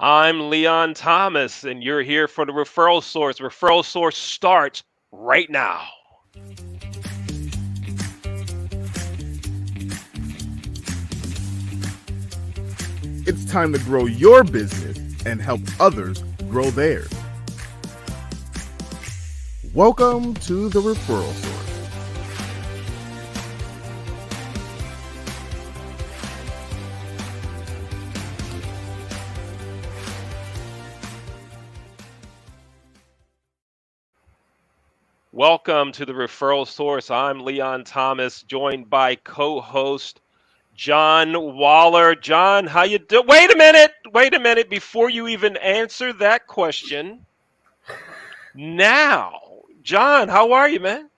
I'm Leon Thomas, and you're here for the Referral Source. Referral Source starts right now. It's time to grow your business and help others grow theirs. Welcome to the Referral Source. Welcome to the Referral Source. I'm Leon Thomas, joined by co-host John Waller. John, how you do? Wait a minute. Before you even answer that question, now, John, how are you, man?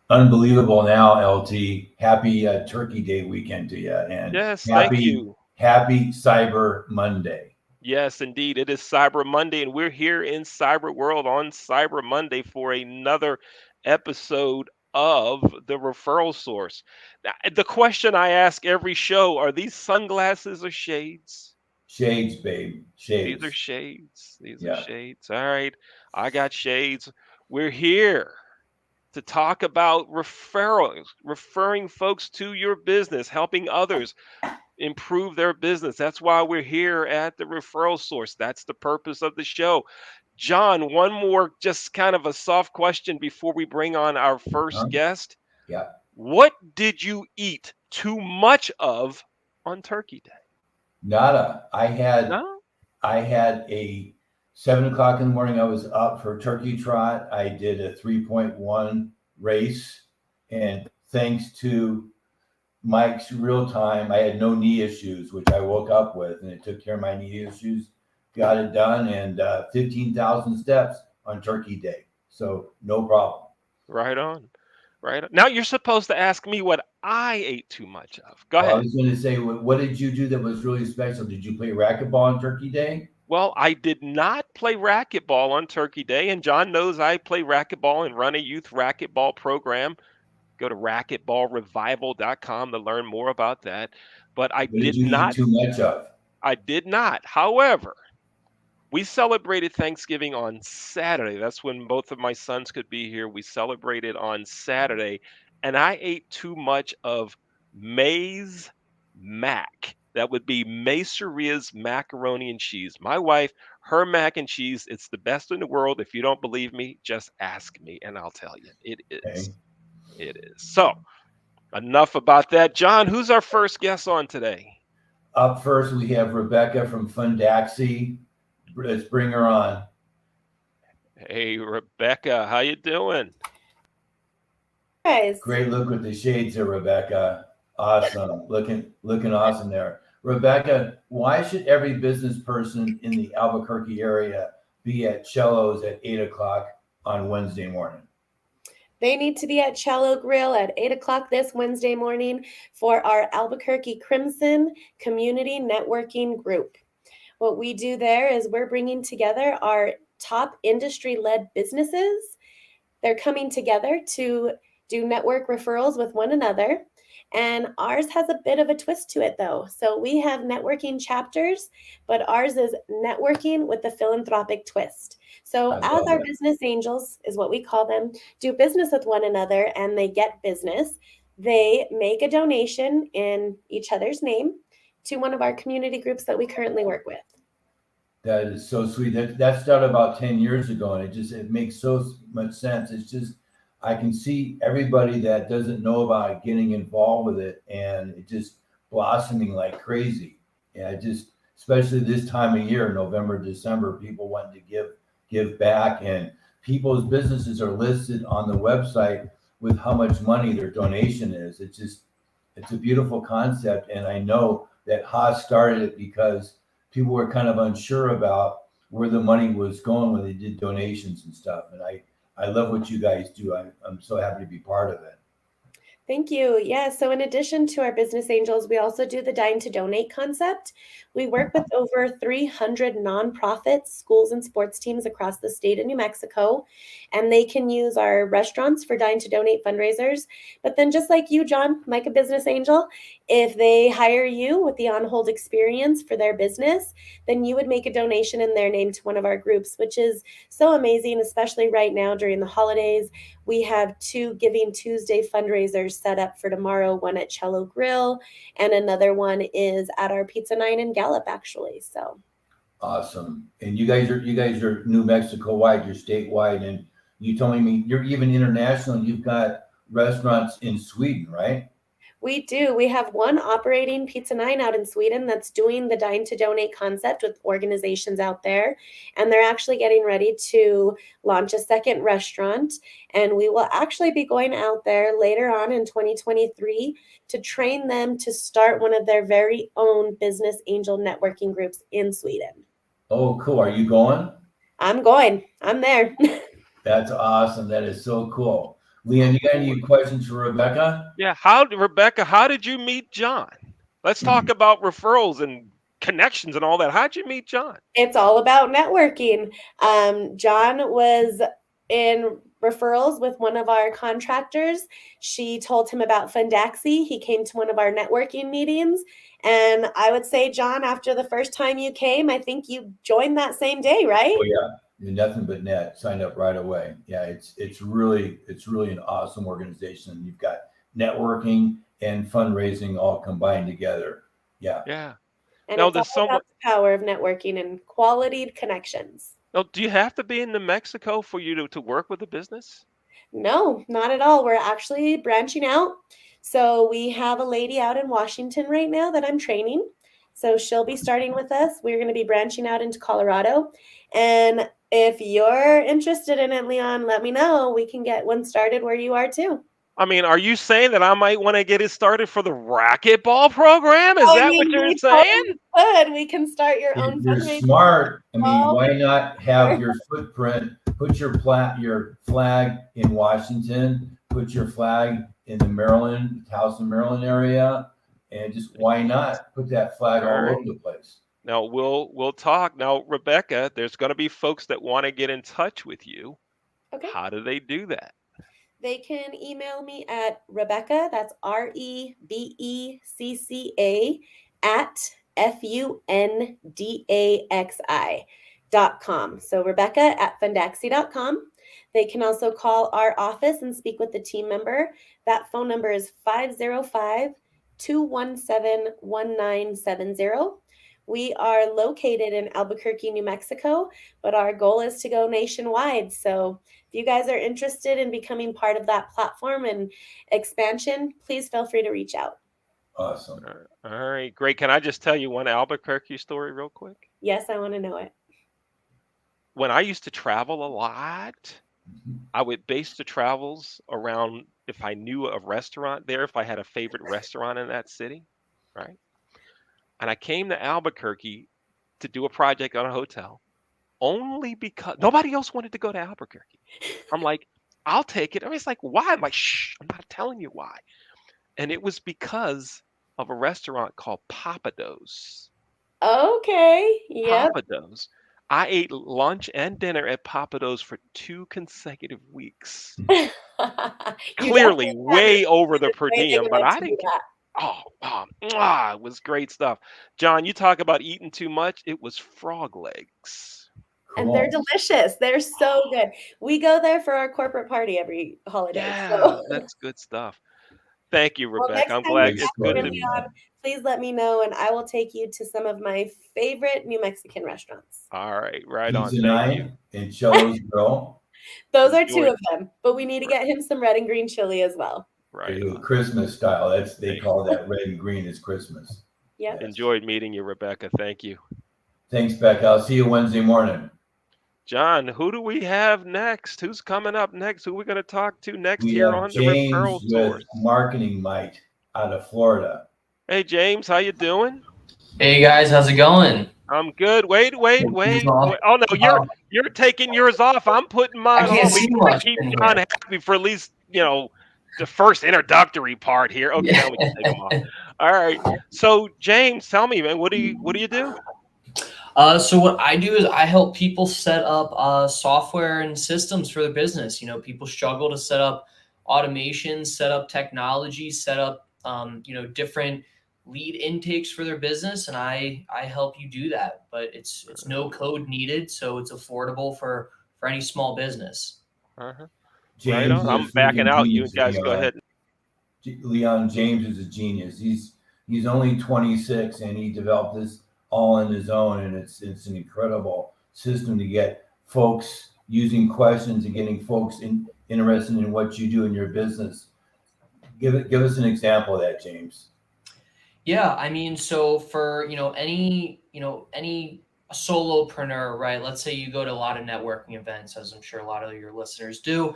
Unbelievable now, LT. Happy Turkey Day weekend to you, and Yes, thank happy you. happy Cyber Monday. Yes, indeed. It is Cyber Monday, and we're here in Cyber World on Cyber Monday for another episode of the Referral Source. Now, the question I ask every show, are these sunglasses or shades? Shades, babe. These are Shades. shades. These are Yeah. shades. All right. I got shades. We're here to talk about referrals, referring folks to your business, helping others improve their business. That's why we're here at the Referral Source. That's the purpose of the show. John, one more just kind of a soft question before we bring on our first Huh? guest. Yeah. What did you eat too much of on Turkey Day? Nada. No? I had a 7 o'clock in the morning. I was up for turkey trot. I did a 3.1 race, and thanks to Mike's real time, I had no knee issues, which I woke up with, and it took care of my knee issues. Got it done, and 15,000 steps on Turkey Day, so no problem. Right on. Right on. Now you're supposed to ask me what I ate too much of. Go Well, I ahead. was going to say, what did you do that was really special? Did you play racquetball on Turkey Day? Well, I did not play racquetball on Turkey Day, and John knows I play racquetball and run a youth racquetball program. Go to racquetballrevival.com to learn more about that. But I What did did you eat not. too much of? I did not. However, we celebrated Thanksgiving on Saturday. That's when both of my sons could be here. We celebrated on Saturday, and I ate too much of maize mac. That would be Maceria's macaroni and cheese. My wife, her mac and cheese, it's the best in the world. If you don't believe me, just ask me and I'll tell you. It is. Okay. It is. So, enough about that. John, who's our first guest on today? Up first, we have Rebecca from Fundaxi. Let's bring her on. Hey, Rebecca, how you doing? Guys, Great look with the shades there, Rebecca. Awesome. Looking awesome there. Rebecca, why should every business person in the Albuquerque area be at Cello's at 8 o'clock on Wednesday morning? they need to be at Cello Grill at 8 o'clock this Wednesday morning for our Albuquerque Crimson Community Networking Group. What we do there is we're bringing together our top industry-led businesses. They're coming together to do network referrals with one another. And ours has a bit of a twist to it, though. So we have networking chapters, but ours is networking with the philanthropic twist. So I as love our it. business angels, is what we call them, do business with one another and they get business, they make a donation in each other's name to one of our community groups that we currently work with. That is so sweet. That started about 10 years ago, and it makes so much sense. It's just I can see everybody that doesn't know about it getting involved with it, and it just blossoming like crazy. And I just, especially this time of year, November, December, people wanting to give back, and people's businesses are listed on the website with how much money their donation is. It's a beautiful concept, and I know that Haas started it because people were kind of unsure about where the money was going when they did donations and stuff. And I love what you guys do. I'm so happy to be part of it. Thank you. Yeah, so in addition to our business angels, we also do the Dine to Donate concept. We work with over 300 nonprofits, schools, and sports teams across the state of New Mexico, and they can use our restaurants for Dine to Donate fundraisers. But then, just like you, John, like a business angel, if they hire you with the on hold experience for their business, then you would make a donation in their name to one of our groups, which is so amazing, especially right now during the holidays. We have 2 Giving Tuesday fundraisers set up for tomorrow, one at Cello Grill, and another one is at our Pizza 9 in Gallup, actually. So Awesome. And you guys are New Mexico wide, you're statewide, and you told me you're even international, and you've got restaurants in Sweden, right? we do. We have one operating Pizza 9 out in Sweden that's doing the Dine to Donate concept with organizations out there. And they're actually getting ready to launch a second restaurant. And we will actually be going out there later on in 2023 to train them to start one of their very own business angel networking groups in Sweden. Oh, cool. Are you going? I'm going. I'm there. That's awesome. That is so cool. Leanne, you got any questions for Rebecca? Yeah. Rebecca, how did you meet John? Let's talk about referrals and connections and all that. How'd you meet John? It's all about networking. John was in referrals with one of our contractors. She told him about Fundaxi. He came to one of our networking meetings. And I would say, John, after the first time you came, I think you joined that same day, right? Oh yeah. Nothing but net, signed up right away. Yeah, it's really an awesome organization. You've got networking and fundraising all combined together. Yeah. Yeah. And Now, it's all about the power of networking and quality connections. Now, do you have to be in New Mexico for you to work with a business? No, not at all. We're actually branching out. So we have a lady out in Washington right now that I'm training. So she'll be starting with us. We're going to be branching out into Colorado. And if you're interested in it, Leon, let me know. We can get one started where you are too. I mean, are you saying that I might want to get it started for the racquetball program? Is that what you're saying? Good. We can start your own You're fundraiser. smart. I mean, why not have your footprint, put your flag in Washington, put your flag in the Maryland, Towson, Maryland area, and just why not put that flag all over the place? Now we'll talk. Now, Rebecca, there's going to be folks that want to get in touch with you. Okay. How do they do that? They can email me at Rebecca, that's REBECCA at FUNDAXI.com. So Rebecca at fundaxi.com. They can also call our office and speak with the team member. That phone number is 505-217-1970. We are located in Albuquerque, New Mexico, but our goal is to go nationwide. So if you guys are interested in becoming part of that platform and expansion, please feel free to reach out. Awesome. All right, great. Can I just tell you one Albuquerque story real quick? Yes, I want to know it. When I used to travel a lot, I would base the travels around if I knew a restaurant there, if I had a favorite restaurant in that city, right? And I came to Albuquerque to do a project on a hotel only because nobody else wanted to go to Albuquerque. I'm like, I'll take it. I mean, it's like, why? I'm like, shh, I'm not telling you why. And it was because of a restaurant called Papados. Okay. Yep. Papados. I ate lunch and dinner at Papados for 2 consecutive weeks. Clearly way over the per diem, but I didn't. It was great stuff. John, you talk about eating too much. It was frog legs. And they're delicious. They're so good. We go there for our corporate party every holiday. Yeah, so. That's good stuff. Thank you, Well, Rebecca. I'm next time glad you it's guys good are to really on, please let me know, and I will take you to some of my favorite New Mexican restaurants. All right, right on. Pizza Thank you. 9 and Cello's Grill. Those are 2 of them, but we need to get him some red and green chili as well. Right. Christmas style. They call that red and green is Christmas. Yeah. Enjoyed meeting you, Rebecca. Thank you. Thanks, Becca. I'll see you Wednesday morning. John, who do we have next? Who's coming up next? Who are we going to talk to next We here have on James the Referral Source? with Marketing Mite out of Florida. Hey, James, how you doing? Hey guys, how's it going? I'm good. Wait. Oh no, you're taking yours off. I'm putting mine I can't on. see We much keep in John here. happy for at least the first introductory part here. Okay, Yeah. now we can take them off. All right. So James, tell me, man, what do you do? So what I do is I help people set up software and systems for their business. People struggle to set up automation, set up technology, set up different lead intakes for their business, and I help you do that. But it's no code needed, so it's affordable for any small business. Uh-huh. Right James on. is a I'm backing freaking out. You genius, guys go Leon. ahead. Leon James is a genius. He's only 26 and he developed this all on his own, and it's an incredible system to get folks using questions and getting folks interested in what you do in your business. Give us an example of that, James. Yeah, I mean, so for any solopreneur, right? Let's say you go to a lot of networking events, as I'm sure a lot of your listeners do.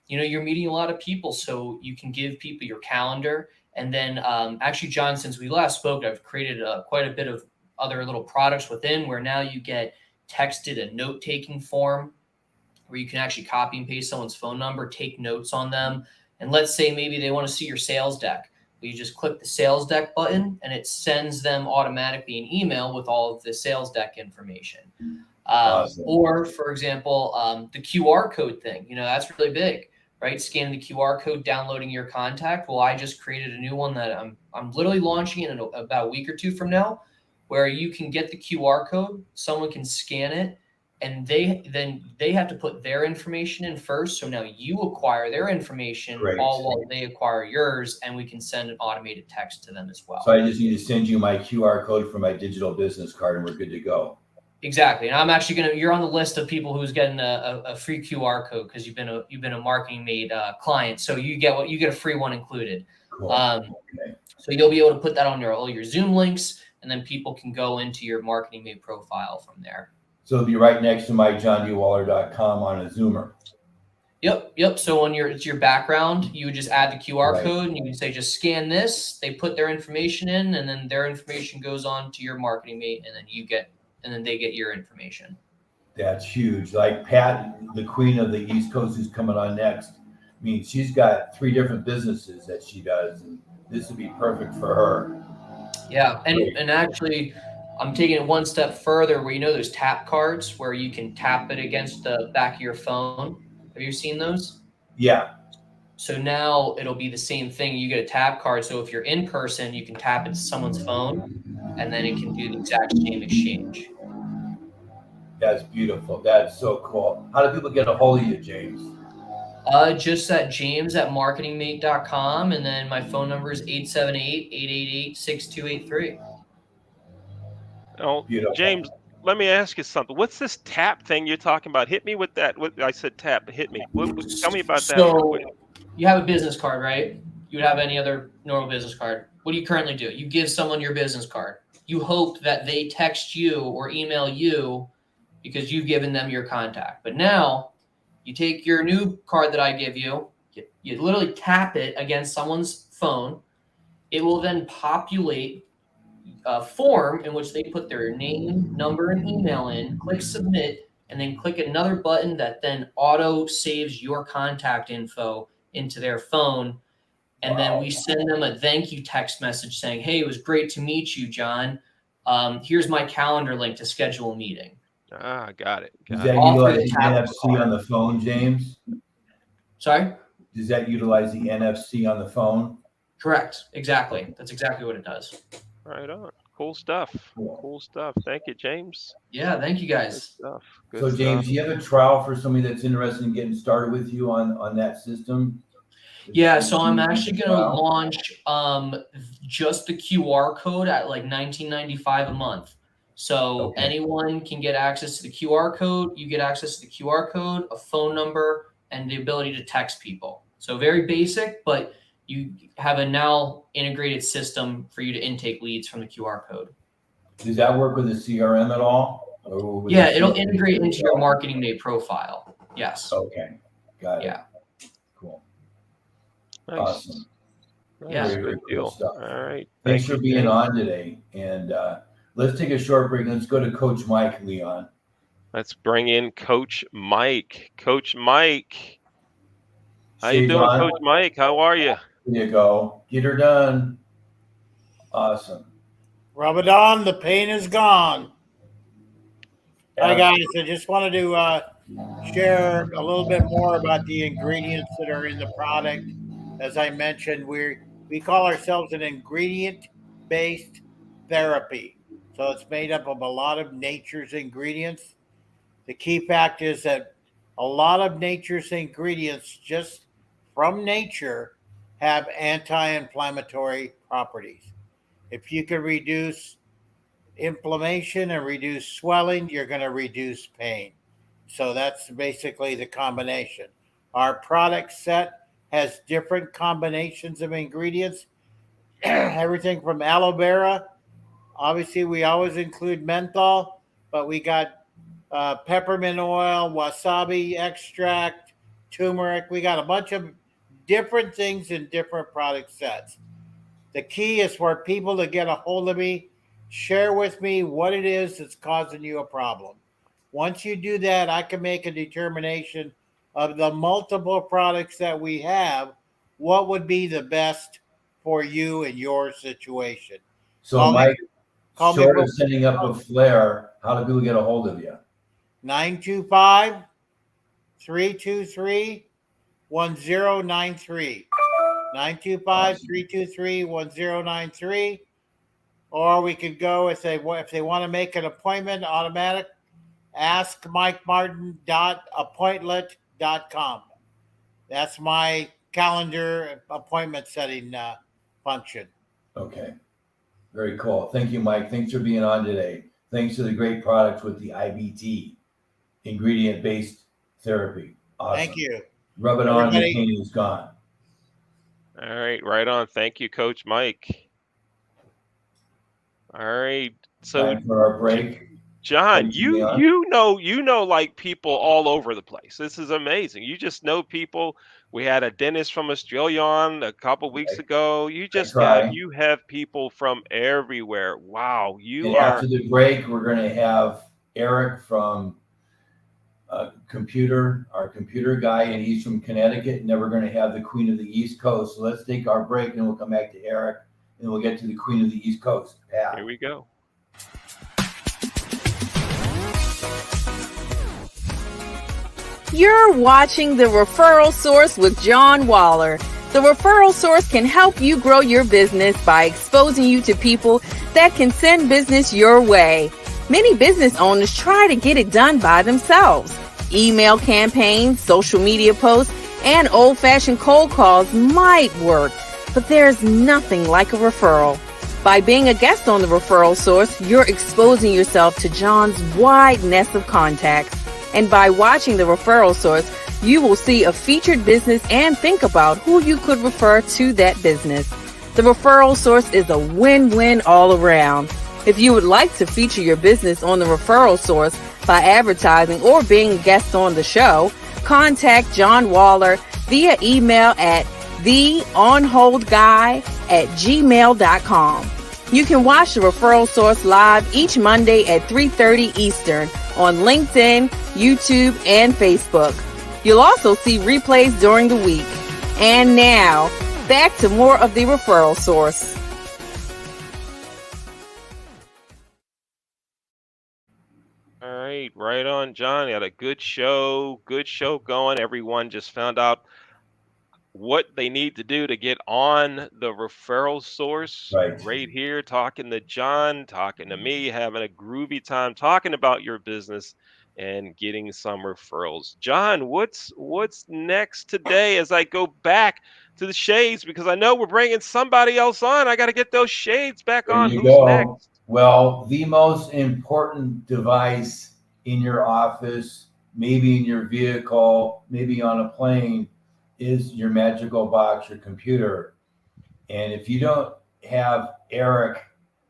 You're meeting a lot of people, so you can give people your calendar. And then, actually, John, since we last spoke, I've created quite a bit of other little products within where now you get texted a note-taking form where you can actually copy and paste someone's phone number, take notes on them. And let's say maybe they want to see your sales deck. You just click the sales deck button and it sends them automatically an email with all of the sales deck information. Awesome. Or, for example, the QR code thing, that's really big, right? Scanning the QR code, downloading your contact. Well, I just created a new one that I'm literally launching in about a week or two from now, where you can get the QR code, someone can scan it, and they have to put their information in first. So now you acquire their information, Great. all while they acquire yours, and we can send an automated text to them as well. So I just need to send you my QR code for my digital business card, and we're good to go. Exactly, and I'm actually you're on the list of people who's getting a free QR code because you've been a Marketing Made client, so you get a free one included. Cool. Okay. So you'll be able to put that on all your Zoom links, and then people can go into your Marketing Made profile from there. So it'll be right next to myjohndwaller.com on a Zoomer. Yep. So on your background, you would just add the QR Right. code and you can say, just scan this. They put their information in, and then their information goes on to your Marketing Mate, and then they get your information. That's huge. Like Pat, the queen of the East Coast, who's coming on next. I mean, she's got 3 different businesses that she does, and this would be perfect for her. Yeah, and actually, I'm taking it one step further where those tap cards where you can tap it against the back of your phone. Have you seen those? Yeah. So now it'll be the same thing. You get a tap card. So if you're in person, you can tap it to someone's phone, and then it can do the exact same exchange. That's beautiful. That's so cool. How do people get a hold of you, James? Just at james@marketingmate.com, and then my phone number is 878-888-6283. Oh, Beautiful. James, let me ask you something. What's this tap thing you're talking about? Hit me with that. I said tap, but hit me. Tell me about that. real quick. You have a business card, right? You would have any other normal business card. What do you currently do? You give someone your business card. You hope that they text you or email you because you've given them your contact. But now you take your new card that I give you, you literally tap it against someone's phone. It will then populate a form in which they put their name, number, and email in, click submit, and then click another button that then auto saves your contact info into their phone. And then we send them a thank you text message saying, hey, it was great to meet you, John. Here's my calendar link to schedule a meeting. Got it. Does that utilize the NFC on the phone, James? Sorry? Does that utilize the NFC on the phone? Correct. Exactly. That's exactly what it does. Right on. Cool stuff. Cool stuff. Thank you, James. Yeah, thank you guys. Good So, James, stuff. do you have a trial for somebody that's interested in getting started with you on that system? Yeah, so I'm actually going to launch just the QR code at like $19.95 a month. So anyone can get access to the QR code. You get access to the QR code, a phone number, and the ability to text people. So very basic, but you have a now integrated system for you to intake leads from the QR code. Does that work with the CRM at all? Yeah, it'll integrate into your Marketing Made profile. Yes. Okay, got it. Yeah. Cool. Nice. Awesome. Yeah. Good Very deal. cool stuff. All right. Thanks Thank for you, being James. on today. And let's take a short break. Let's go to Coach Mike, Leon. Let's bring in Coach Mike. Coach Mike. How you Shades doing, on. Coach Mike? How are you? There you go. Get her done. Awesome. Ramadan, the pain is gone. Hi, guys. I just wanted to share a little bit more about the ingredients that are in the product. As I mentioned, we call ourselves an ingredient-based therapy. So it's made up of a lot of nature's ingredients. The key fact is that a lot of nature's ingredients, just from nature, have anti-inflammatory properties. If you can reduce inflammation and reduce swelling, you're going to reduce pain. So that's basically the combination. Our product set has different combinations of ingredients, everything from aloe vera. Obviously, we always include menthol, but we got peppermint oil, wasabi extract, turmeric. We got a bunch of different things in different product sets. The key is for people to get a hold of me, share with me what it is that's causing you a problem. Once you do that, I can make a determination of the multiple products that we have, what would be the best for you and your situation. So, Mike, call me short of setting up a flare, how do people get a hold of you? 925 323 1093. 925-323-1093. Or we could go if they want to make an appointment, automatic, askmikemartin.appointlet.com. That's my calendar appointment setting function. Okay. Very cool. Thank you, Mike. Thanks for being on today. Thanks to the great products with the IBT, ingredient-based therapy. Awesome. Thank you. Rub it on, the pain is gone. All right, right on. Thank you, Coach Mike. All right. So time for our break. John, you know like people all over the place. This is amazing. You just know people. We had a dentist from Australia on a couple weeks ago. You have people from everywhere. Wow, After the break, we're going to have Eric from our computer guy, and he's from Connecticut, and then we're going to have the Queen of the East Coast. So let's take our break, and we'll come back to Eric, and we'll get to the Queen of the East Coast. Pat. Here we go. You're watching The Referral Source with John Waller. The Referral Source can help you grow your business by exposing you to people that can send business your way. Many business owners try to get it done by themselves. Email campaigns, social media posts, and old-fashioned cold calls might work, but there's nothing like a referral. By being a guest on The Referral Source, you're exposing yourself to John's wide nest of contacts. And by watching The Referral Source, you will see a featured business and think about who you could refer to that business. The Referral Source is a win-win all around. If you would like to feature your business on The Referral Source by advertising or being a guest on the show, contact John Waller via email at theonholdguy@gmail.com. You can watch The Referral Source live each Monday at 3:30 Eastern on LinkedIn, YouTube, and Facebook. You'll also see replays during the week. And now, back to more of The Referral Source. All right, right on, John. You had a good show going. Everyone just found out what they need to do to get on the Referral Source. Right here, talking to John, talking to me, having a groovy time talking about your business and getting some referrals. John, what's next today as I go back to the shades, because I know we're bringing somebody else on. I got to get those shades back on. Who's next? Well, the most important device in your office, maybe in your vehicle, maybe on a plane, is your magical box, your computer. And if you don't have Eric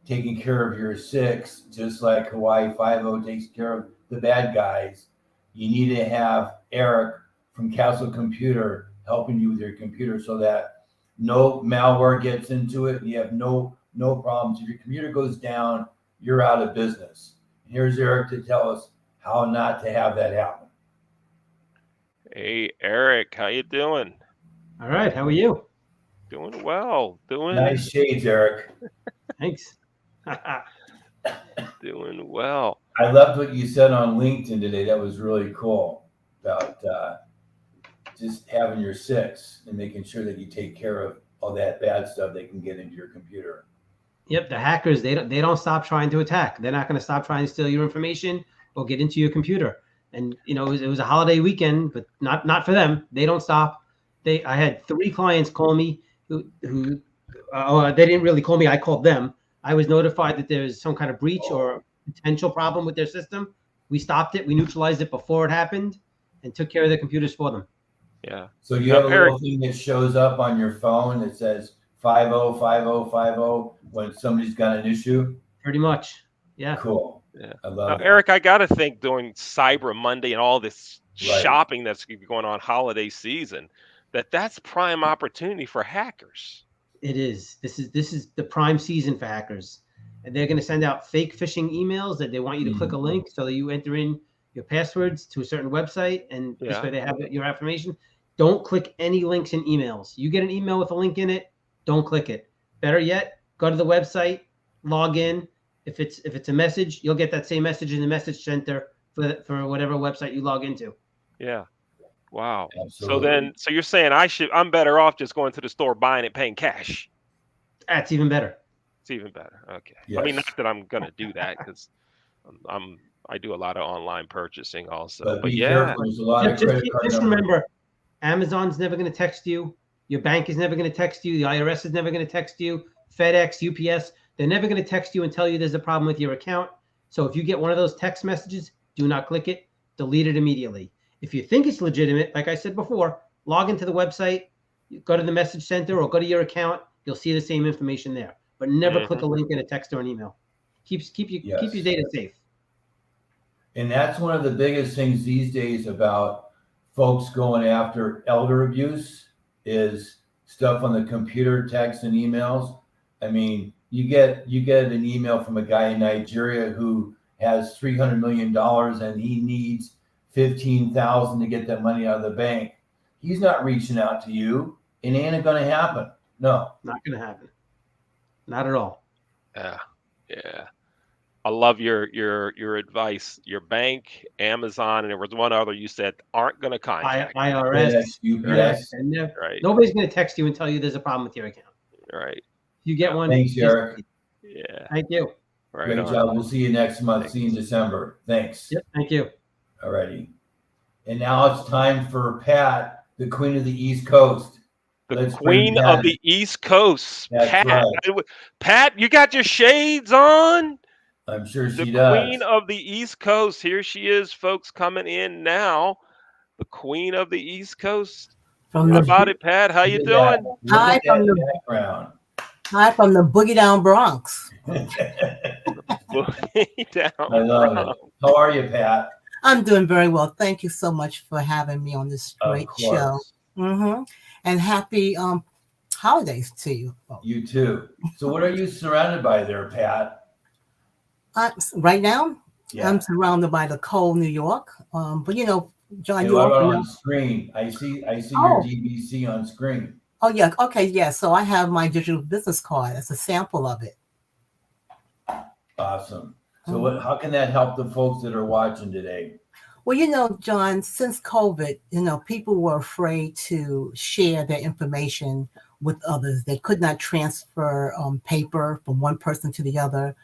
taking care of your 6, just like Hawaii Five-0 takes care of the bad guys, you need to have Eric from Castle Computer helping you with your computer so that no malware gets into it and you have no problems. If your computer goes down, you're out of business. And here's Eric to tell us how not to have that happen. Hey, Eric, how you doing? All right. How are you? Doing well. Nice shades, Eric. Thanks. Doing well. I loved what you said on LinkedIn today. That was really cool about just having your 6 and making sure that you take care of all that bad stuff that can get into your computer. Yep, the hackers, they don't stop trying to attack. They're not going to stop trying to steal your information or get into your computer. And it was a holiday weekend, but not for them. They don't stop. I had 3 clients call me who they didn't really call me. I called them. I was notified that there was some kind of breach or potential problem with their system. We stopped it. We neutralized it before it happened and took care of the computers for them. Yeah. So you have a little thing that shows up on your phone that says 505050 when somebody's got an issue? Pretty much. Yeah. Cool. Yeah. I love Now, it. Eric, I got to think during Cyber Monday and all this shopping that's going on holiday season, that's prime opportunity for hackers. It is. This is the prime season for hackers. And they're going to send out fake phishing emails that they want you to click a link so that you enter in your passwords to a certain website, and this way they have your information. Don't click any links in emails. You get an email with a link in it, don't click it. Better yet, go to the website, log in. If it's a message, you'll get that same message in the message center for whatever website you log into. Yeah. Wow. Absolutely. So you're saying I'm better off just going to the store, buying it, paying cash. That's even better. It's even better. Okay. Yes. I mean, not that I'm gonna do that because I do a lot of online purchasing also. But But be yeah, careful. There's a lot of credit card just numbers. remember, Amazon's never going to text you. Your bank is never going to text you. The IRS is never going to text you. FedEx, UPS, they're never going to text you and tell you there's a problem with your account. So if you get one of those text messages, do not click it. Delete it immediately. If you think it's legitimate, like I said before, log into the website, go to the message center or go to your account. You'll see the same information there. But never click a link in a text or an email. Keep your data safe. And that's one of the biggest things these days about folks going after elder abuse is stuff on the computer, text and emails. I mean, you get an email from a guy in Nigeria who has $300 million and he needs 15,000 to get that money out of the bank. He's not reaching out to you. It ain't going to happen. No, not going to happen. Not at all. Yeah. I love your advice. Your bank, Amazon, and there was one other you said aren't going to contact IRS, UPS. Right. Nobody's going to text you and tell you there's a problem with your account. Right. You get one. Thanks, Eric. Yeah. Thank you. Right. Great job. We'll see you next month. See you in December. Thanks. Yep. Thank you. All righty. And now it's time for Pat, the Queen of the East Coast. The Queen of the East Coast. That's Pat. right. Pat, you got your shades on? I'm sure she the does. Queen of the East Coast. Here she is, folks, coming in now. The Queen of the East Coast. How about it, Pat? How you doing? Hi from the background. Hi from the Boogie Down Bronx. Boogie Down. I love it. How are you, Pat? I'm doing very well. Thank you so much for having me on this great show. And happy holidays to you. You too. So what are you surrounded by there, Pat? Right now, I'm surrounded by the cold New York. But you know, John, you are on screen. I see your DVC on screen. Oh yeah. Okay. Yeah. So I have my digital business card. That's a sample of it. Awesome. So how can that help the folks that are watching today? Well, you know, John, since COVID, you know, people were afraid to share their information with others. They could not transfer paper from one person to the other.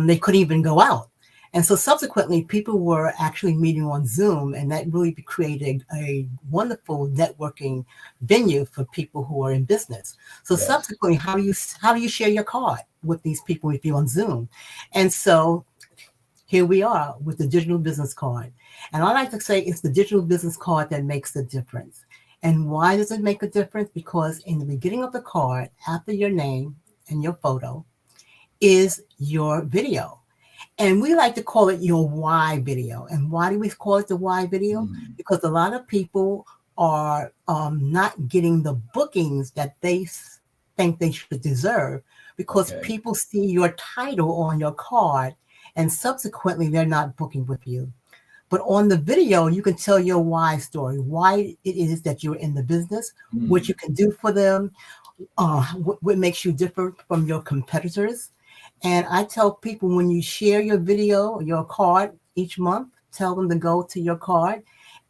They couldn't even go out. And so subsequently, people were actually meeting on Zoom, and that really created a wonderful networking venue for people who are in business. So subsequently, how do you share your card with these people if you're on Zoom? And so here we are with the digital business card. And I like to say it's the digital business card that makes the difference. And why does it make a difference? Because in the beginning of the card, after your name and your photo, is your video. And we like to call it your why video. And why do we call it the why video? Because a lot of people are not getting the bookings that they think they should deserve because people see your title on your card and subsequently they're not booking with you. But on the video, you can tell your why story, why it is that you're in the business, what you can do for them, what makes you different from your competitors. And I tell people, when you share your video, your card each month, tell them to go to your card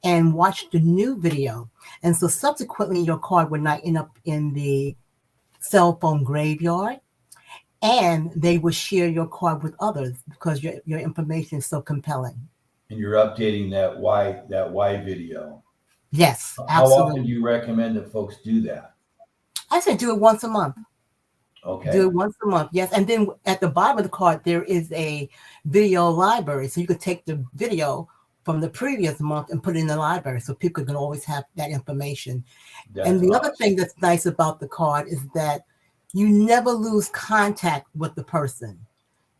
and watch the new video. And so subsequently, your card would not end up in the cell phone graveyard, and they will share your card with others because your information is so compelling. And you're updating that why video. Yes, How often absolutely. do you recommend that folks do that? I say do it once a month. Okay. Do it once a month. Yes. And then at the bottom of the card, there is a video library. So you could take the video from the previous month and put it in the library so people can always have that information. And the other thing that's nice about the card is that you never lose contact with the person.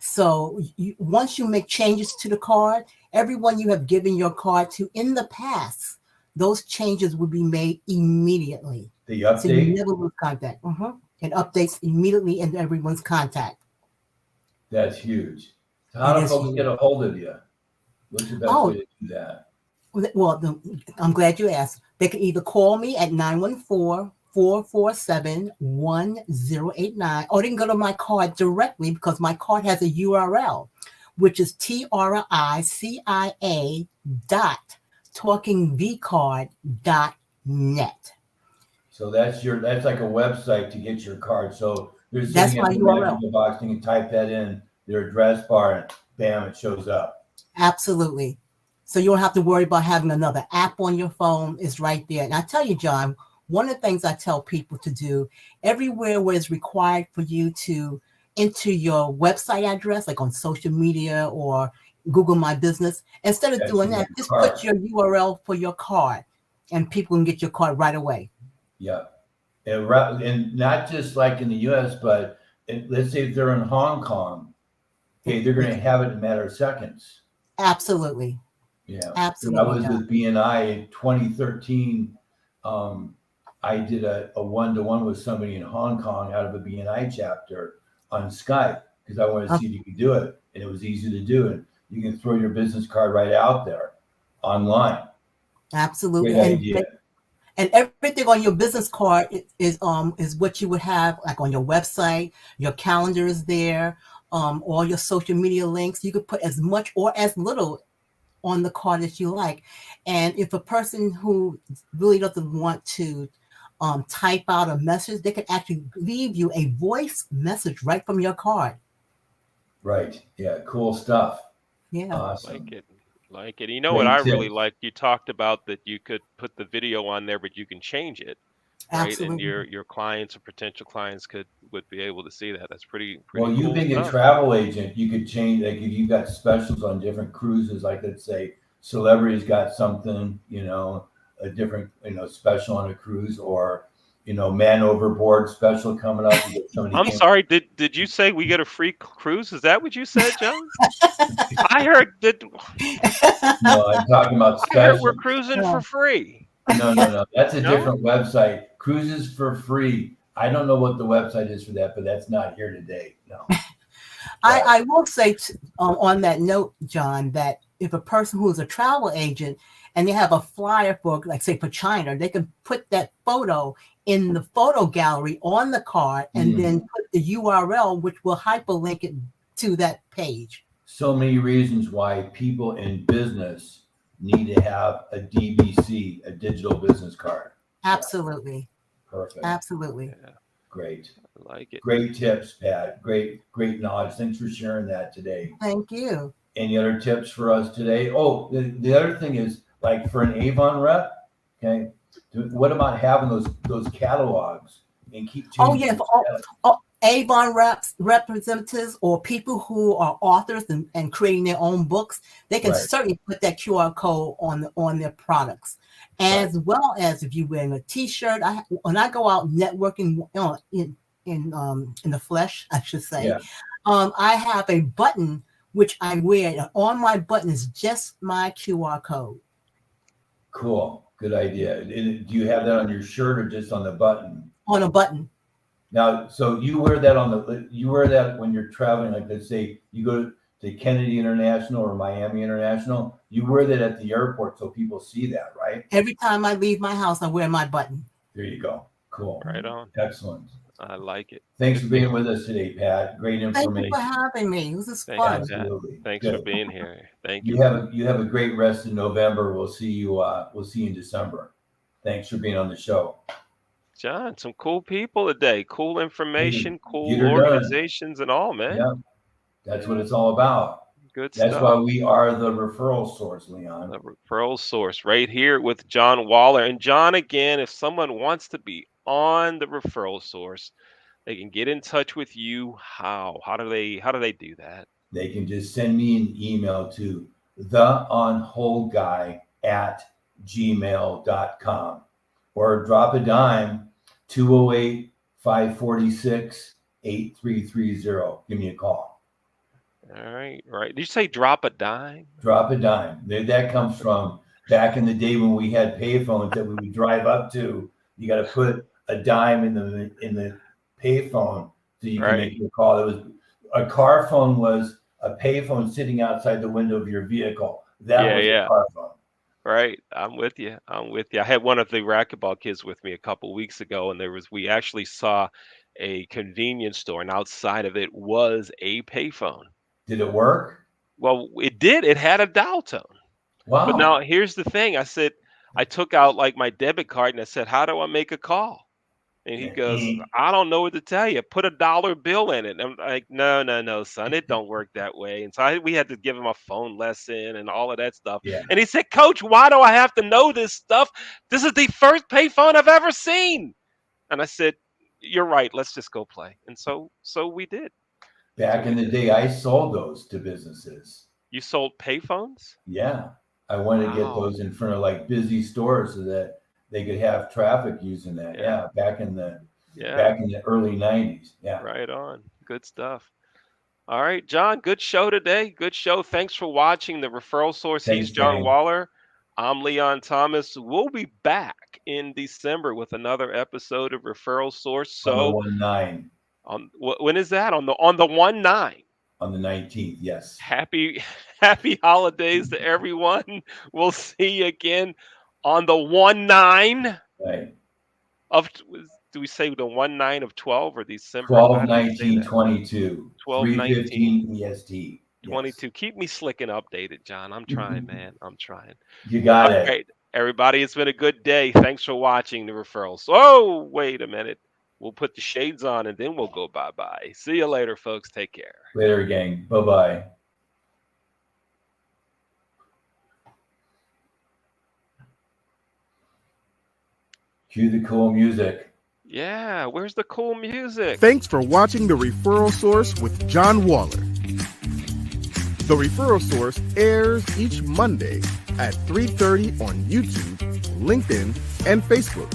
So once you make changes to the card, everyone you have given your card to in the past, those changes will be made immediately. The update? So you never lose contact. It updates immediately in everyone's contact. That's huge. So how do folks get a hold of you? What's the best way to do that? Well, I'm glad you asked. They can either call me at 914-447-1089, or they can go to my card directly because my card has a URL, which is TRICIA.talkingvcard.net. So that's like a website to get your card. So there's that's my URL. The box, you can type that in their address bar, and bam, it shows up. Absolutely. So you don't have to worry about having another app on your phone. It's right there. And I tell you, John, one of the things I tell people to do everywhere where it's required for you to enter your website address, like on social media or Google My Business, instead of doing that, just put your URL for your card and people can get your card right away. Yeah. And not just like in the US, but let's say if they're in Hong Kong, okay, they're going to have it in a matter of seconds. Absolutely. Yeah. Absolutely. When I was with BNI in 2013, I did a one-to-one with somebody in Hong Kong out of a BNI chapter on Skype because I wanted to see if you could do it. And it was easy to do. And you can throw your business card right out there online. Absolutely. Great idea. And everything on your business card is what you would have like on your website. Your calendar is there, all your social media links. You could put as much or as little on the card as you like. And if a person who really doesn't want to type out a message, they can actually leave you a voice message right from your card. Right. Yeah. Cool stuff. Yeah. Awesome. Like it. You know what I really like? You talked about that you could put the video on there, but you can change it, right? Absolutely. And your clients or potential clients would be able to see that. That's pretty Well, you cool being stuff. a travel agent, you could change, like if you've got specials on different cruises, like let's say celebrities got something, a different, special on a cruise, or man overboard special coming up. I'm sorry. Did you say we get a free cruise? Is that what you said, John? I heard that. No, I'm talking about special. I heard we're cruising for free. No. That's a different website. Cruises for free. I don't know what the website is for that, but that's not here today. No. I will say on that note, John, that if a person who is a travel agent and they have a flyer for, like, say, for China, they can put that photo in the photo gallery on the card and then put the URL, which will hyperlink it to that page. So many reasons why people in business need to have a DBC, a digital business card. Absolutely. Perfect. Absolutely. Yeah. Great. I like it. Great tips, Pat. Great knowledge. Thanks for sharing that today. Thank you. Any other tips for us today? Oh, the other thing is, like for an Avon rep, okay, what about having those catalogs and keep changing? Oh, yeah. For Avon representatives or people who are authors and creating their own books, they can certainly put that QR code on their products. As well as if you're wearing a T-shirt. When I go out networking in the flesh, I should say, I have a button which I wear. And on my button is just my QR code. Cool. Good idea. Do you have that on your shirt or just on the button? On a button. Now, so you wear that when you're traveling, like let's say you go say Kennedy International or Miami International, you wear that at the airport so people see that, right? Every time I leave my house, I wear my button. There you go. Cool. Right on. Excellent. I like it. Thanks for being with us today, Pat. Great Thank you information. for having me. This is Thank fun. you, Pat. Absolutely. Thanks Good. for being here. Thank you. You have a great rest in November. We'll see you in December. Thanks for being on the show. John, some cool people today. Cool information, cool Get her done. organizations and all, man. Yeah. That's what it's all about. Good That's stuff. why we are the referral source, Leon. The Referral Source right here with John Waller. And John, again, if someone wants to be on the Referral Source, they can get in touch with you. How do they do that? They can just send me an email to theonholdguy@gmail.com or drop a dime 208-546-8330. Give me a call. All right. Did you say drop a dime? Drop a dime. That comes from back in the day when we had payphones that we would drive up to. You got to put a dime in the payphone so you can make your call. It was a car phone was a payphone sitting outside the window of your vehicle. That was a car phone. Right. I'm with you. I had one of the racquetball kids with me a couple weeks ago, and we actually saw a convenience store, and outside of it was a payphone. Did it work? Well, it did. It had a dial tone. Wow. But now here's the thing. I took out like my debit card and I said, how do I make a call? And he goes, I don't know what to tell you. Put a dollar bill in it. And I'm like, no, son, it don't work that way. And so we had to give him a phone lesson and all of that stuff. Yeah. And he said, Coach, why do I have to know this stuff? This is the first payphone I've ever seen. And I said, you're right. Let's just go play. And so we did. Back in the day, I sold those to businesses. You sold payphones? Yeah. I wanted to get those in front of like busy stores so that they could have traffic using that. Yeah. Back in the early 90s. Yeah. Right on. Good stuff. All right, John, good show today. Good show. Thanks for watching the Referral Source. Thanks, He's John gang. Waller. I'm Leon Thomas. We'll be back in December with another episode of Referral Source. So on the 1/9. When is that? On the 1/9. On the 19th, yes. Happy holidays to everyone. We'll see you again on the 1/9 Right. of. Do we say the 1/9 of 12 or December? 12/19/22. 12/19 EST. 22. Yes. Keep me slick and updated, John. I'm trying, man. I'm trying. You got it. Right, everybody. It's been a good day. Thanks for watching the Referrals. Oh, wait a minute. We'll put the shades on and then we'll go bye-bye. See you later, folks. Take care. Later, gang. Bye-bye. Cue the cool music. Yeah, where's the cool music? Thanks for watching The Referral Source with John Waller. The Referral Source airs each Monday at 3:30 on YouTube, LinkedIn, and Facebook.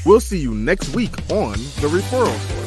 We'll see you next week on The Referral Source.